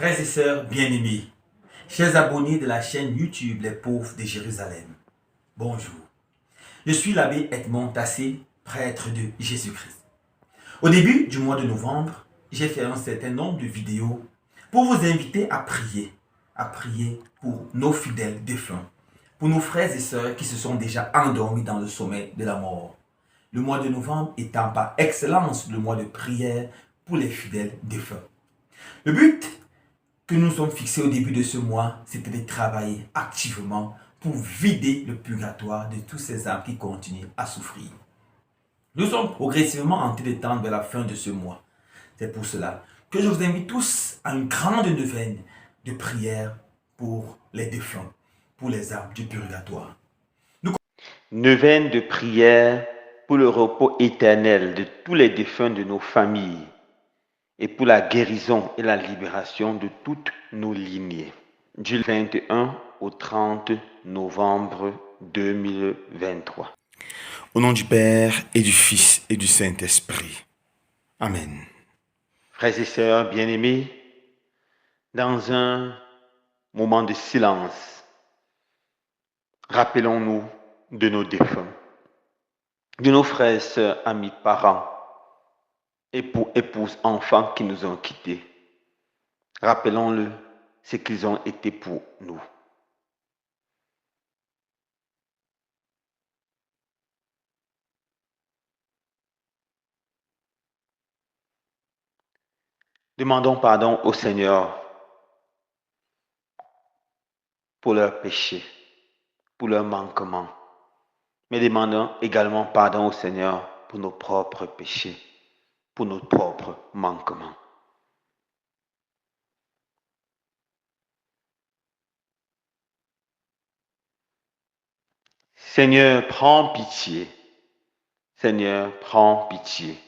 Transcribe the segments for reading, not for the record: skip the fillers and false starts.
Frères et sœurs bien-aimés, chers abonnés de la chaîne YouTube Les Pauvres de Jérusalem, bonjour. Je suis l'abbé Edmond Tassé, prêtre de Jésus-Christ. Au début du mois de novembre, j'ai fait un certain nombre de vidéos pour vous inviter à prier pour nos fidèles défunts, pour nos frères et sœurs qui se sont déjà endormis dans le sommeil de la mort. Le mois de novembre étant par excellence le mois de prière pour les fidèles défunts. Le but que nous sommes fixés au début de ce mois, c'était de travailler activement pour vider le purgatoire de tous ces âmes qui continuent à souffrir. Nous sommes progressivement en train de tendre vers la fin de ce mois. C'est pour cela que je vous invite tous à une grande neuvaine de prière pour les défunts, pour les âmes du purgatoire. Neuvaine de prière pour le repos éternel de tous les défunts de nos familles et pour la guérison et la libération de toutes nos lignées. Du 21 au 30 novembre 2023. Au nom du Père et du Fils et du Saint-Esprit. Amen. Frères et sœurs bien-aimés, dans un moment de silence, rappelons-nous de nos défunts, de nos frères, sœurs, amis, parents, époux, épouses, enfants qui nous ont quittés. Rappelons-le ce qu'ils ont été pour nous. Demandons pardon au Seigneur pour leurs péchés, pour leurs manquements. Mais demandons également pardon au Seigneur pour nos propres péchés, pour nos propres manquements. Seigneur, prends pitié. Seigneur, prends pitié.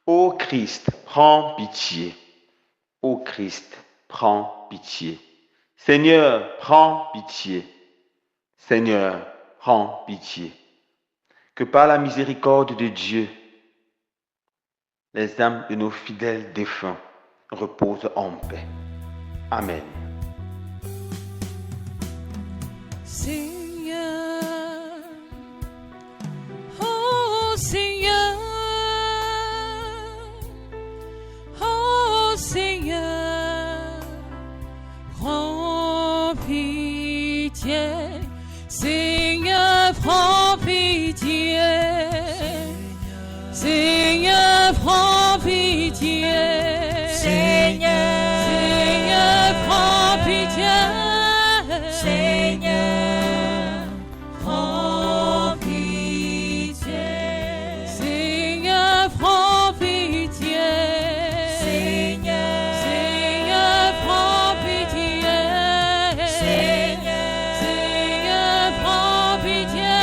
Ô Christ, prends pitié. Ô Christ, prends pitié. Seigneur, prends pitié. Seigneur, prends pitié. Que par la miséricorde de Dieu, les âmes de nos fidèles défunts reposent en paix. Amen. Seigneur, oh Seigneur, oh Seigneur, prends pitié, Seigneur, prends pitié, Seigneur, prends pitié, Seigneur, prends pitié. Seigneur, prends pitié. Seigneur, prends pitié. Seigneur, prends pitié. Seigneur, prends pitié.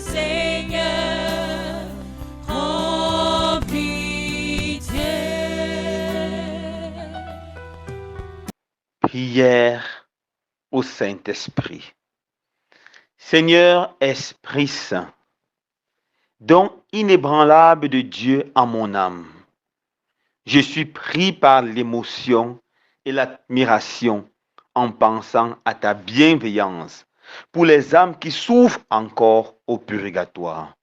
Seigneur, prends pitié. Prière au Saint-Esprit. Seigneur Esprit Saint, don inébranlable de Dieu en mon âme, je suis pris par l'émotion et l'admiration en pensant à ta bienveillance pour les âmes qui souffrent encore au purgatoire.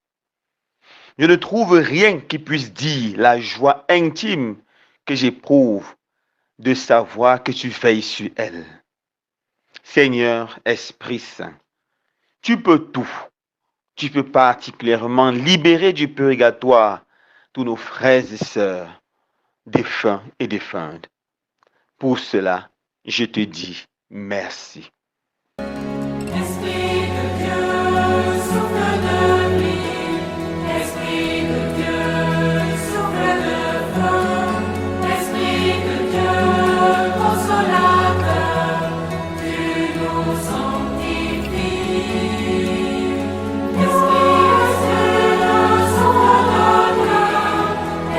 Je ne trouve rien qui puisse dire la joie intime que j'éprouve de savoir que tu veilles sur elles. Seigneur Esprit Saint, tu peux tout. Tu peux particulièrement libérer du purgatoire tous nos frères et sœurs, défunts et défuntes. Pour cela, je te dis merci. Esprit de Dieu, souffle de vie. Esprit de Dieu, souffle de feu. Esprit de Dieu, consolateur, tu nous sanctifies. Esprit de Dieu, souffle de cœur.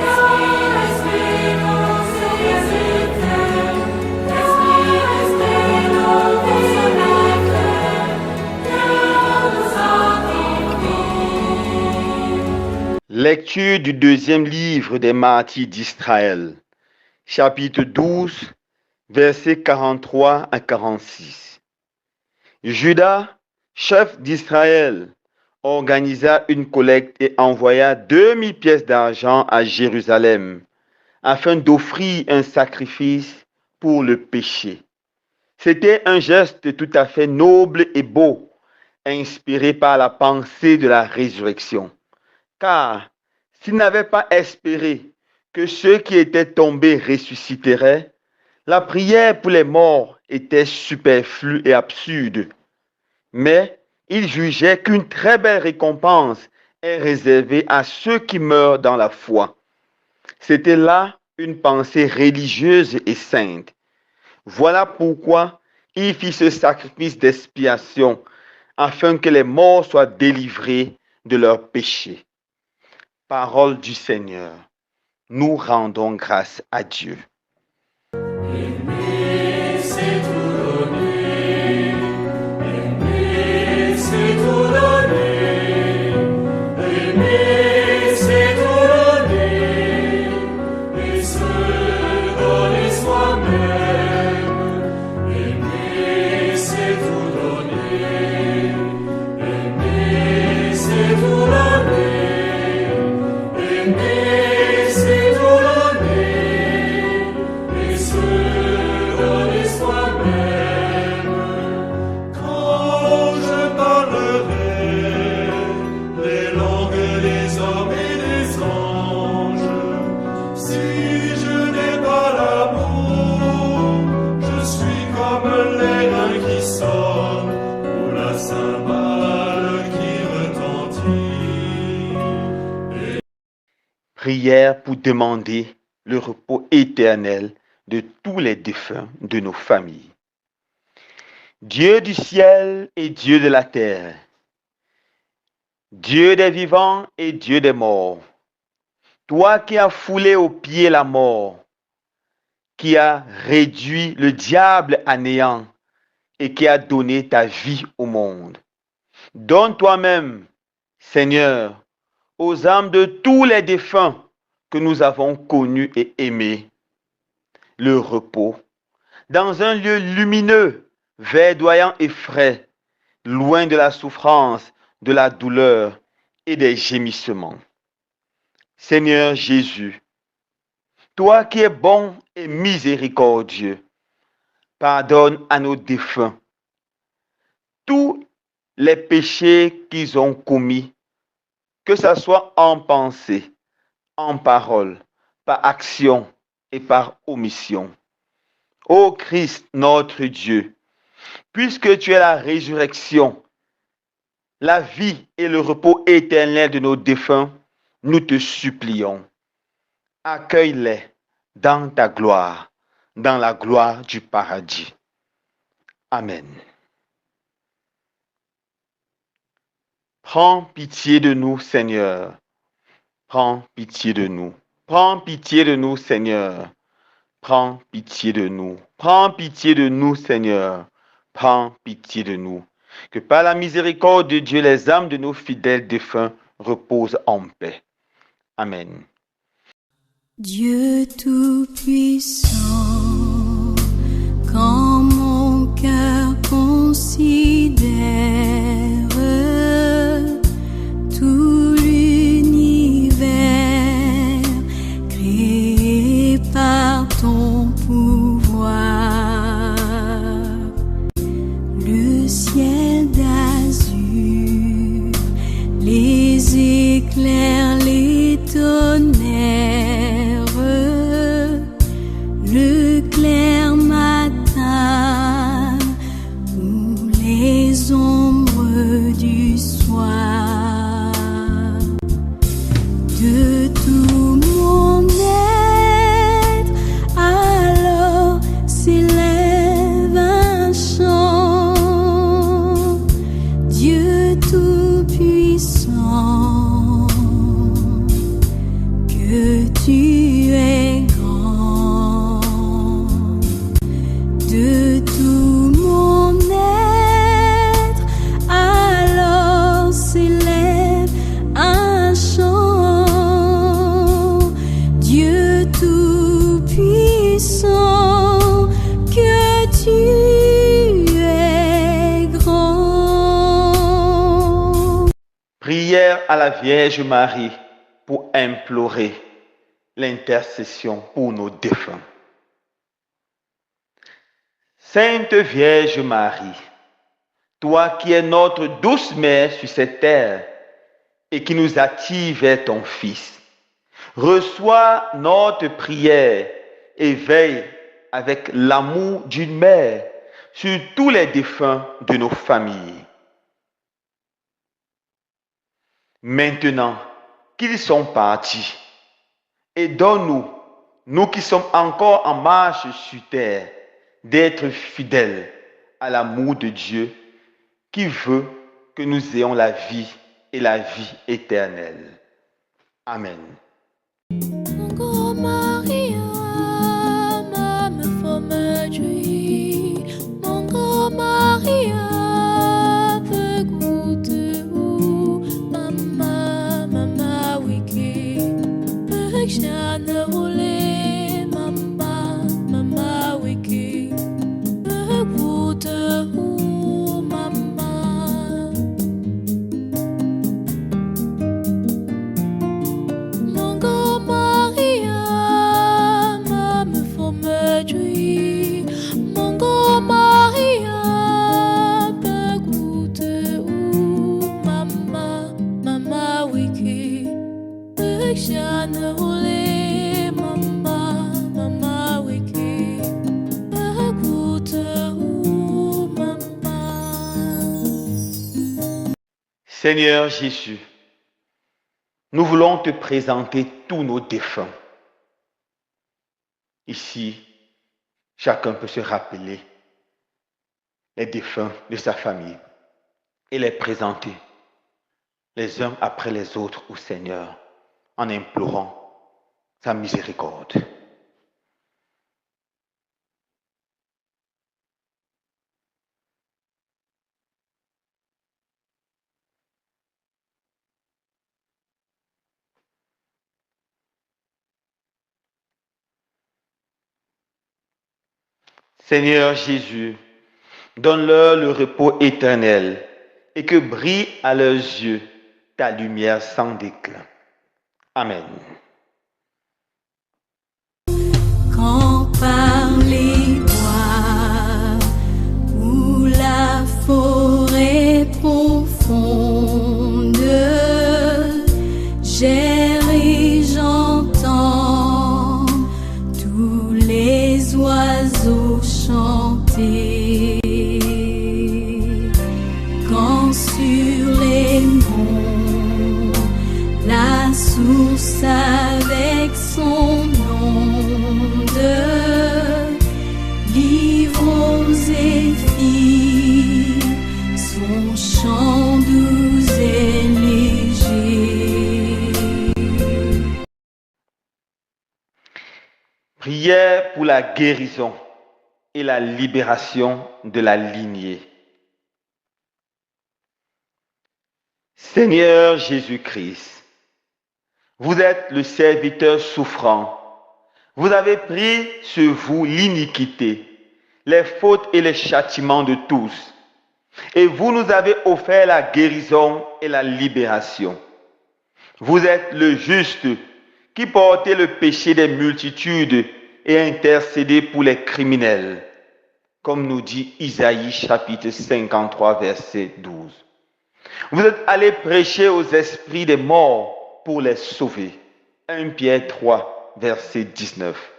Esprit, nous visiter. Esprit, nous consolateur, tu nous sanctifies. Lecture du deuxième livre des martyrs d'Israël, chapitre 12, versets 43 à 46. Judas, chef d'Israël, organisa une collecte et envoya 2000 pièces d'argent à Jérusalem afin d'offrir un sacrifice pour le péché. C'était un geste tout à fait noble et beau, inspiré par la pensée de la résurrection. Car s'ils n'avaient pas espéré que ceux qui étaient tombés ressusciteraient, la prière pour les morts était superflue et absurde. Mais ils jugeaient qu'une très belle récompense est réservée à ceux qui meurent dans la foi. C'était là une pensée religieuse et sainte. Voilà pourquoi il fit ce sacrifice d'expiation, afin que les morts soient délivrés de leurs péchés. Parole du Seigneur. Nous rendons grâce à Dieu. Aimer, c'est tout donner. Aimer, c'est tout donner. Aimer, c'est tout donner. Et se donner soi-même. Aimer, c'est tout donner. Aimer, c'est tout donner. Aimer, c'est tout donner. Et se donner soi-même. Quand je parlerai les langues des hommes et des anges, si je n'ai pas l'amour, je suis comme l'airain qui sonne ou la cymbale qui retentit. Prière pour demander le repos éternel de tous les défunts de nos familles. Dieu du ciel et Dieu de la terre, Dieu des vivants et Dieu des morts, toi qui as foulé aux pieds la mort, qui as réduit le diable à néant et qui as donné ta vie au monde, donne toi-même, Seigneur, aux âmes de tous les défunts que nous avons connus et aimés, le repos, dans un lieu lumineux, verdoyant et frais, loin de la souffrance, de la douleur et des gémissements. Seigneur Jésus, toi qui es bon et miséricordieux, pardonne à nos défunts tous les péchés qu'ils ont commis, que ce soit en pensée, en parole, par action et par omission. Ô Christ, notre Dieu, puisque tu es la résurrection, la vie et le repos éternel de nos défunts, nous te supplions. Accueille-les dans ta gloire, dans la gloire du paradis. Amen. Prends pitié de nous, Seigneur. Prends pitié de nous. Prends pitié de nous, Seigneur. Prends pitié de nous. Prends pitié de nous, Seigneur. Prends pitié de nous. Que par la miséricorde de Dieu, les âmes de nos fidèles défunts reposent en paix. Amen. Dieu Tout-Puissant, quand mon cœur considère tout l'univers créé par ton pouvoir, le ciel d'azur, les éclairs, les tonnerres, le clair matin ou les ombres du soir, de tout mon être, alors s'élève un chant. Dieu Tout-Puissant, que tu es grand. De tout mon être, alors s'élève un chant. Dieu Tout-Puissant, Prière à la Vierge Marie pour implorer l'intercession pour nos défunts. Sainte Vierge Marie, toi qui es notre douce mère sur cette terre et qui nous attire vers ton Fils, reçois notre prière et veille avec l'amour d'une mère sur tous les défunts de nos familles. Maintenant qu'ils sont partis, et donne-nous, nous qui sommes encore en marche sur terre, d'être fidèles à l'amour de Dieu qui veut que nous ayons la vie et la vie éternelle. Amen. Mungu Maria, mame fomajui. Mungu Maria, pegutu, mama, mama wiki. Pekshana hule, mama, mama wiki. Pegutu, mama. Mungu Maria, mame fomajui. Mungu Maria, pegutu, mama, mama wiki. Pekshana hule, mama, mama wiki. Pegutu, mama. Seigneur Jésus, nous voulons te présenter tous nos défunts. Ici, chacun peut se rappeler les défunts de sa famille et les présenter les uns après les autres au Seigneur en implorant sa miséricorde. Seigneur Jésus, donne-leur le repos éternel et que brille à leurs yeux ta lumière sans déclin. Amen. Quand par les bois ou la forêt profonde, j'erre et j'entends tous les oiseaux chanter. Quand sur les monts la source avec son onde livre aux zéphyrs son chant doux et léger. Prière pour la guérison et la libération de la lignée. Seigneur Jésus-Christ, vous êtes le serviteur souffrant. Vous avez pris sur vous l'iniquité, les fautes et les châtiments de tous. Et vous nous avez offert la guérison et la libération. Vous êtes le juste qui portait le péché des multitudes et intercédait pour les criminels, comme nous dit Isaïe chapitre 53, verset 12. Vous êtes allés prêcher aux esprits des morts pour les sauver. 1 Pierre 3, verset 19.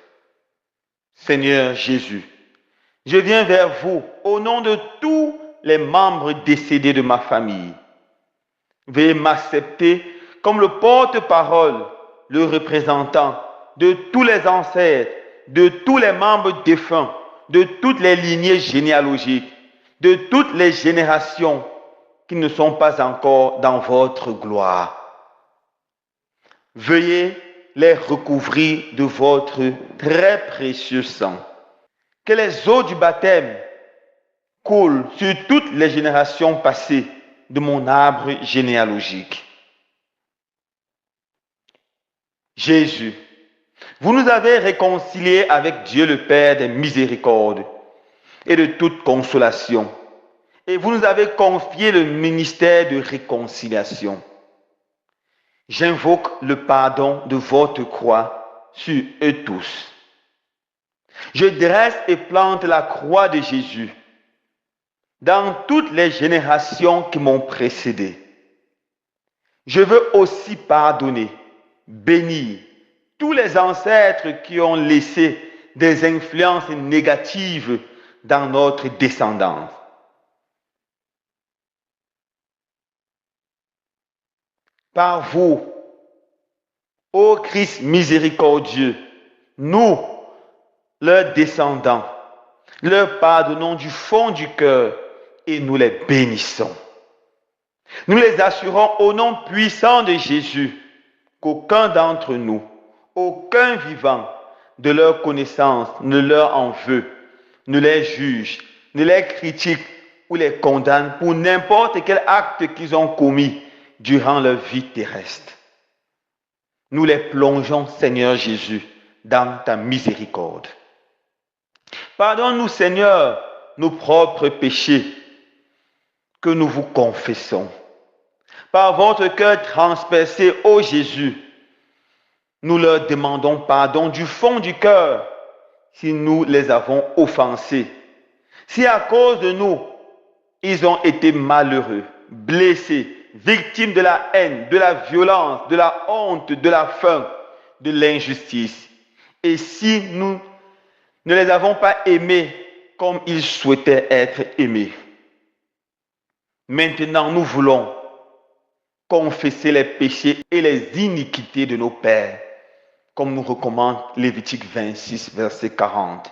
Seigneur Jésus, je viens vers vous au nom de tous les membres décédés de ma famille. Veuillez m'accepter comme le porte-parole, le représentant de tous les ancêtres, de tous les membres défunts, de toutes les lignées généalogiques, de toutes les générations qui ne sont pas encore dans votre gloire. Veuillez les recouvrir de votre très précieux sang. Que les eaux du baptême coulent sur toutes les générations passées de mon arbre généalogique. Jésus, vous nous avez réconciliés avec Dieu le Père des miséricordes et de toute consolation. Et vous nous avez confié le ministère de réconciliation. J'invoque le pardon de votre croix sur eux tous. Je dresse et plante la croix de Jésus dans toutes les générations qui m'ont précédé. Je veux aussi pardonner, bénir tous les ancêtres qui ont laissé des influences négatives dans notre descendance. Par vous, ô Christ miséricordieux, nous, leurs descendants, leur pardonnons du fond du cœur et nous les bénissons. Nous les assurons au nom puissant de Jésus qu'aucun d'entre nous, aucun vivant de leur connaissance ne leur en veut, ne les juge, ne les critique ou les condamne pour n'importe quel acte qu'ils ont commis durant leur vie terrestre. Nous les plongeons, Seigneur Jésus, dans ta miséricorde. Pardonne-nous, Seigneur, nos propres péchés que nous vous confessons. Par votre cœur transpercé, ô Jésus, nous leur demandons pardon du fond du cœur si nous les avons offensés. Si à cause de nous, ils ont été malheureux, blessés, victimes de la haine, de la violence, de la honte, de la faim, de l'injustice. Et si nous ne les avons pas aimés comme ils souhaitaient être aimés. Maintenant, nous voulons confesser les péchés et les iniquités de nos pères, comme nous recommande Lévitique 26, verset 40.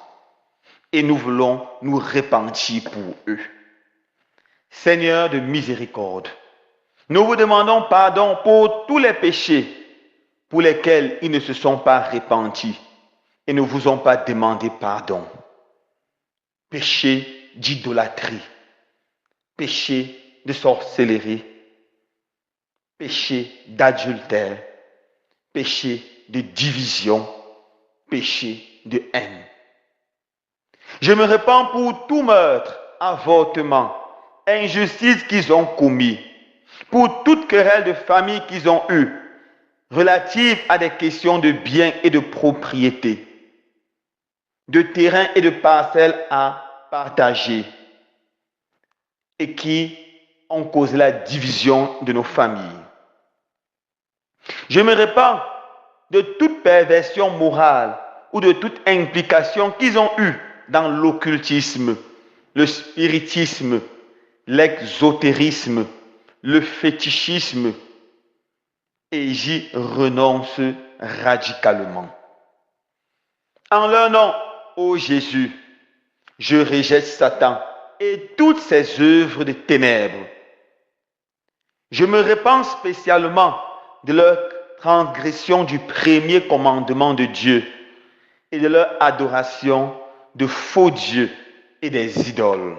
Et nous voulons nous repentir pour eux. Seigneur de miséricorde, nous vous demandons pardon pour tous les péchés pour lesquels ils ne se sont pas repentis et ne vous ont pas demandé pardon. Péché d'idolâtrie, péché de sorcellerie, péché d'adultère, péché de division, péché de haine. Je me répands pour tout meurtre, avortement, injustice qu'ils ont commis, pour toute querelle de famille qu'ils ont eue, relative à des questions de biens et de propriété, de terrains et de parcelles à partager, et qui ont causé la division de nos familles. Je me répands de toute perversion morale ou de toute implication qu'ils ont eue dans l'occultisme, le spiritisme, l'exotérisme, le fétichisme, et j'y renonce radicalement. En leur nom, ô Jésus, je rejette Satan et toutes ses œuvres de ténèbres. Je me répands spécialement de leur transgression du premier commandement de Dieu et de leur adoration de faux dieux et des idoles.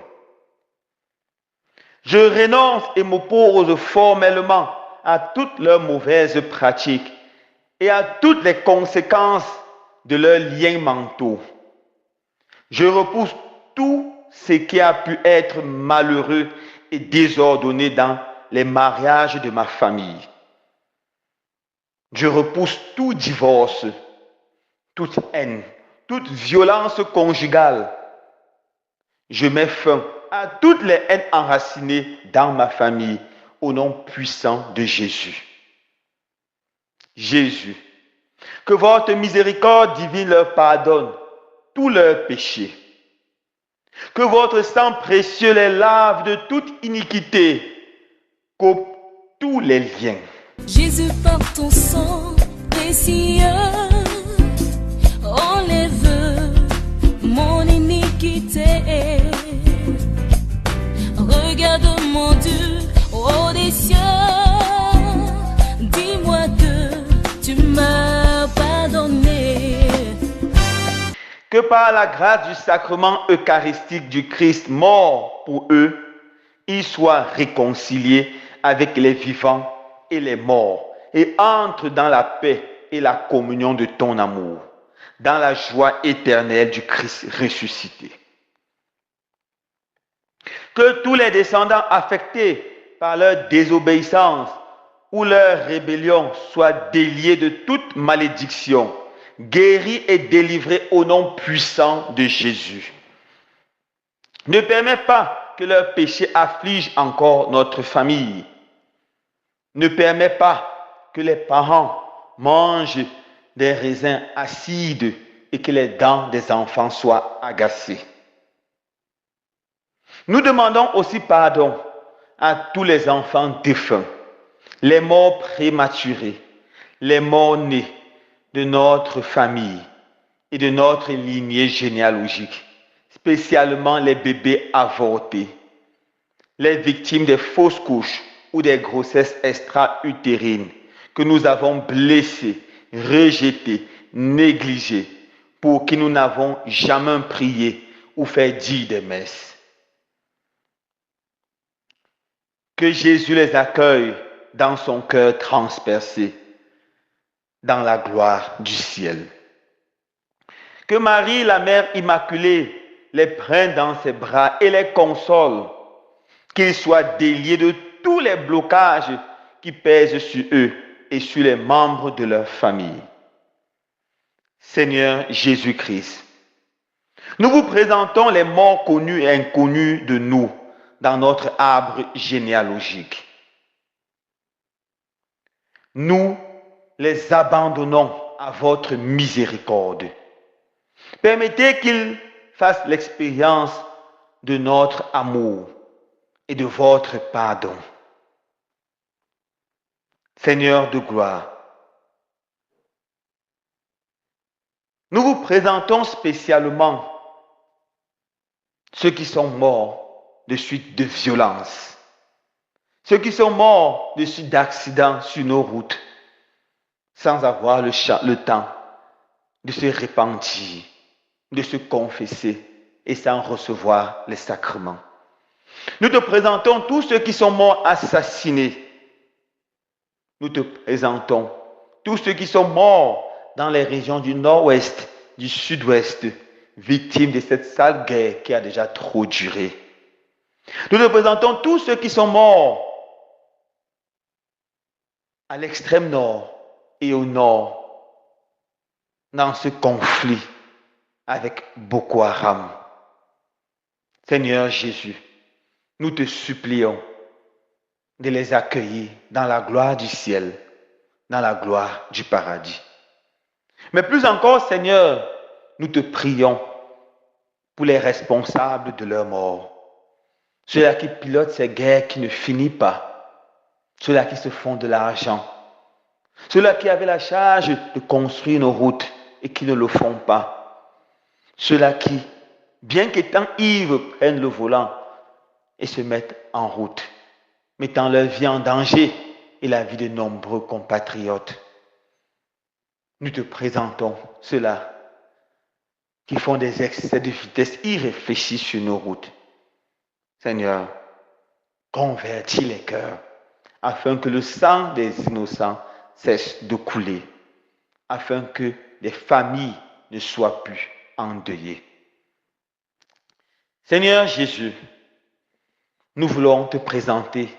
Je renonce et m'oppose formellement à toutes leurs mauvaises pratiques et à toutes les conséquences de leurs liens mentaux. Je repousse tout ce qui a pu être malheureux et désordonné dans les mariages de ma famille. Je repousse tout divorce, toute haine, toute violence conjugale. Je mets fin à toutes les haines enracinées dans ma famille au nom puissant de Jésus. Jésus, que votre miséricorde divine leur pardonne tous leurs péchés. Que votre sang précieux les lave de toute iniquité, coupe tous les liens. Jésus, par ton sang précieux, enlève mon iniquité. Regarde mon Dieu, ô des cieux, dis-moi que tu m'as pardonné. Que par la grâce du sacrement eucharistique du Christ mort pour eux, ils soient réconciliés avec les vivants et les morts et entrent dans la paix et la communion de ton amour, dans la joie éternelle du Christ ressuscité. Que tous les descendants affectés par leur désobéissance où leur rébellion soit déliée de toute malédiction, guérie et délivrée au nom puissant de Jésus. Ne permets pas que leur péché afflige encore notre famille. Ne permets pas que les parents mangent des raisins acides et que les dents des enfants soient agacées. Nous demandons aussi pardon à tous les enfants défunts, les morts prématurés, les morts nés de notre famille et de notre lignée généalogique, spécialement les bébés avortés, les victimes des fausses couches ou des grossesses extra-utérines que nous avons blessés, rejetés, négligés, pour qui nous n'avons jamais prié ou fait dire des messes. Que Jésus les accueille dans son cœur transpercé, dans la gloire du ciel. Que Marie, la Mère Immaculée, les prenne dans ses bras et les console, qu'ils soient déliés de tous les blocages qui pèsent sur eux et sur les membres de leur famille. Seigneur Jésus-Christ, nous vous présentons les morts connus et inconnus de nous dans notre arbre généalogique. Nous les abandonnons à votre miséricorde. Permettez qu'ils fassent l'expérience de notre amour et de votre pardon. Seigneur de gloire, nous vous présentons spécialement ceux qui sont morts de suite de violences, ceux qui sont morts de suite d'accidents sur nos routes, sans avoir le temps de se repentir, de se confesser et sans recevoir les sacrements. Nous te présentons tous ceux qui sont morts assassinés. Nous te présentons tous ceux qui sont morts dans les régions du nord-ouest, du sud-ouest, victimes de cette sale guerre qui a déjà trop duré. Nous te présentons tous ceux qui sont morts à l'extrême nord et au nord dans ce conflit avec Boko Haram. Seigneur Jésus, nous te supplions de les accueillir dans la gloire du ciel, dans la gloire du paradis. Mais plus encore, Seigneur, nous te prions pour les responsables de leur mort. Ceux-là qui pilotent ces guerres qui ne finissent pas. Ceux-là qui se font de l'argent. Ceux-là qui avaient la charge de construire nos routes et qui ne le font pas. Ceux-là qui, bien qu'étant ivres, prennent le volant et se mettent en route, mettant leur vie en danger et la vie de nombreux compatriotes. Nous te présentons ceux-là qui font des excès de vitesse irréfléchis sur nos routes. Seigneur, convertis les cœurs afin que le sang des innocents cesse de couler, afin que des familles ne soient plus endeuillées. Seigneur Jésus, nous voulons te présenter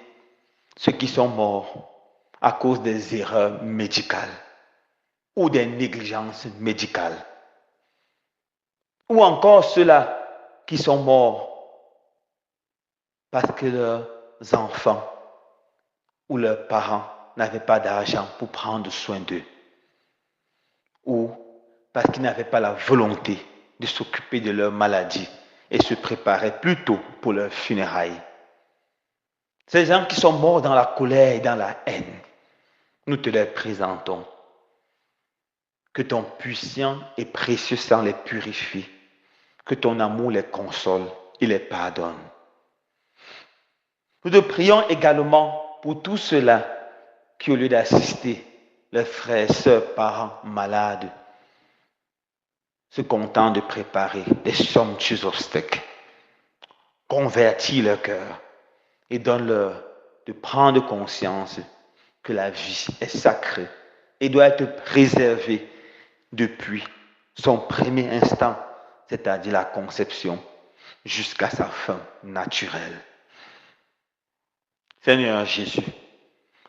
ceux qui sont morts à cause des erreurs médicales ou des négligences médicales, ou encore ceux-là qui sont morts parce que leurs enfants ou leurs parents n'avaient pas d'argent pour prendre soin d'eux, ou parce qu'ils n'avaient pas la volonté de s'occuper de leur maladie et se préparaient plutôt pour leurs funérailles. Ces gens qui sont morts dans la colère et dans la haine, nous te les présentons. Que ton puissant et précieux sang les purifie, que ton amour les console et les pardonne. Nous te prions également pour tous ceux-là qui, au lieu d'assister leurs frères, sœurs, parents malades, se contentent de préparer des somptueux obstacles. Convertis leur cœur et donne-leur de prendre conscience que la vie est sacrée et doit être préservée depuis son premier instant, c'est-à-dire la conception, jusqu'à sa fin naturelle. Seigneur Jésus,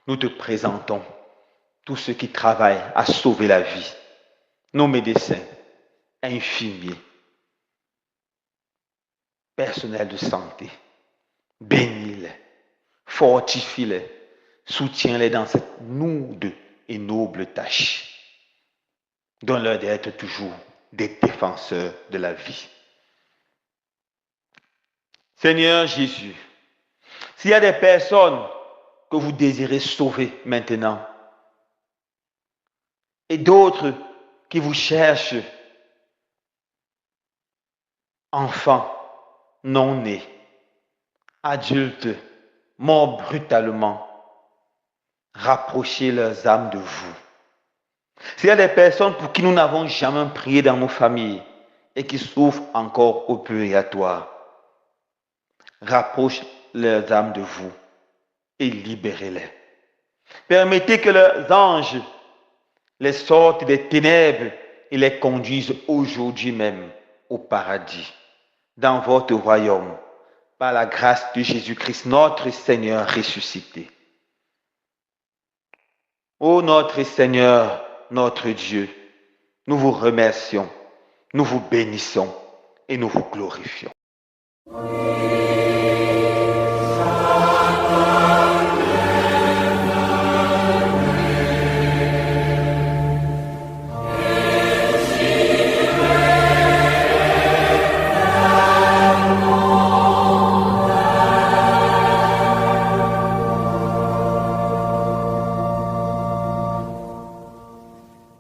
nous te présentons tous ceux qui travaillent à sauver la vie, nos médecins, infirmiers, personnel de santé. Bénis-les, fortifie-les, soutiens-les dans cette lourde et noble tâche. Donne-leur d'être toujours des défenseurs de la vie. Seigneur Jésus, s'il y a des personnes que vous désirez sauver maintenant et d'autres qui vous cherchent, enfants non nés, adultes morts brutalement, rapprochez leurs âmes de vous. S'il y a des personnes pour qui nous n'avons jamais prié dans nos familles et qui souffrent encore au purgatoire, rapproche leurs âmes de vous et libérez-les. Permettez que leurs anges les sortent des ténèbres et les conduisent aujourd'hui même au paradis, dans votre royaume, par la grâce de Jésus-Christ, notre Seigneur ressuscité. Ô notre Seigneur, notre Dieu, nous vous remercions, nous vous bénissons et nous vous glorifions.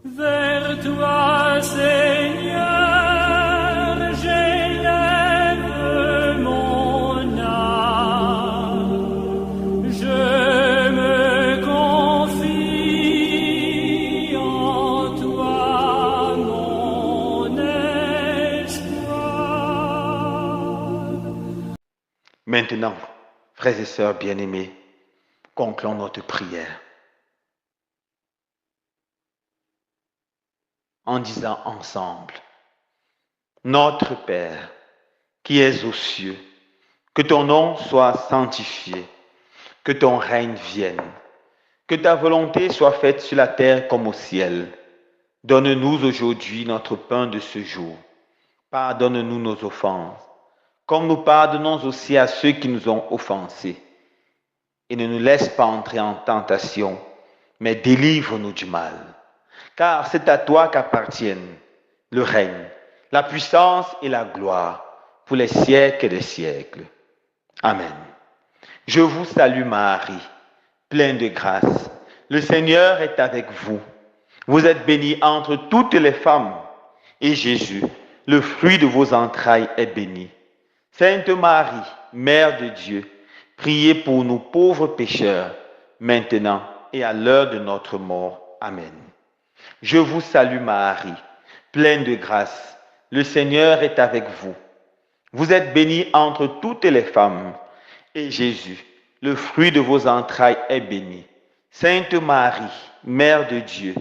Vers toi, Seigneur, j'élève mon âme. Je me confie en toi, mon espoir. Maintenant, frères et sœurs bien-aimés, concluons notre prière en disant ensemble: Notre Père, qui es aux cieux, que ton nom soit sanctifié, que ton règne vienne, que ta volonté soit faite sur la terre comme au ciel. Donne-nous aujourd'hui notre pain de ce jour. Pardonne-nous nos offenses, comme nous pardonnons aussi à ceux qui nous ont offensés. Et ne nous laisse pas entrer en tentation, mais délivre-nous du mal. Car c'est à toi qu'appartiennent le règne, la puissance et la gloire pour les siècles des siècles. Amen. Je vous salue Marie, pleine de grâce. Le Seigneur est avec vous. Vous êtes bénie entre toutes les femmes, et Jésus, le fruit de vos entrailles, est béni. Sainte Marie, Mère de Dieu, priez pour nous pauvres pécheurs, maintenant et à l'heure de notre mort. Amen. Je vous salue Marie, pleine de grâce. Le Seigneur est avec vous. Vous êtes bénie entre toutes les femmes, et Jésus, le fruit de vos entrailles, est béni. Sainte Marie, Mère de Dieu,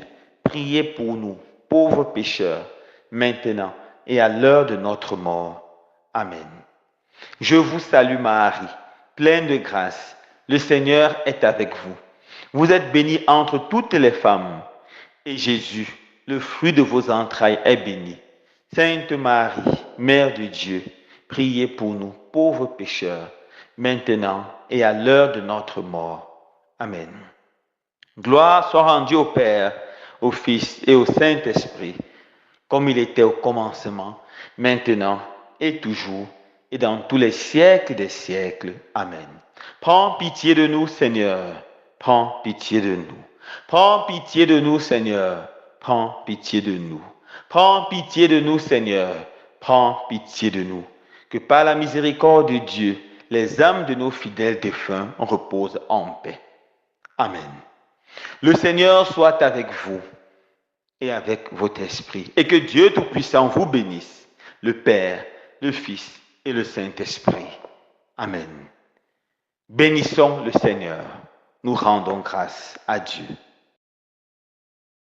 priez pour nous, pauvres pécheurs, maintenant et à l'heure de notre mort. Amen. Je vous salue Marie, pleine de grâce. Le Seigneur est avec vous. Vous êtes bénie entre toutes les femmes, et Jésus, le fruit de vos entrailles, est béni. Sainte Marie, Mère de Dieu, priez pour nous, pauvres pécheurs, maintenant et à l'heure de notre mort. Amen. Gloire soit rendue au Père, au Fils et au Saint-Esprit, comme il était au commencement, maintenant et toujours, et dans tous les siècles des siècles. Amen. Prends pitié de nous, Seigneur. Prends pitié de nous. Prends pitié de nous, Seigneur. Prends pitié de nous. Prends pitié de nous, Seigneur. Prends pitié de nous. Que par la miséricorde de Dieu, les âmes de nos fidèles défunts reposent en paix. Amen. Le Seigneur soit avec vous et avec votre esprit, et que Dieu Tout-Puissant vous bénisse, le Père, le Fils et le Saint-Esprit. Amen. Bénissons le Seigneur. Nous rendons grâce à Dieu.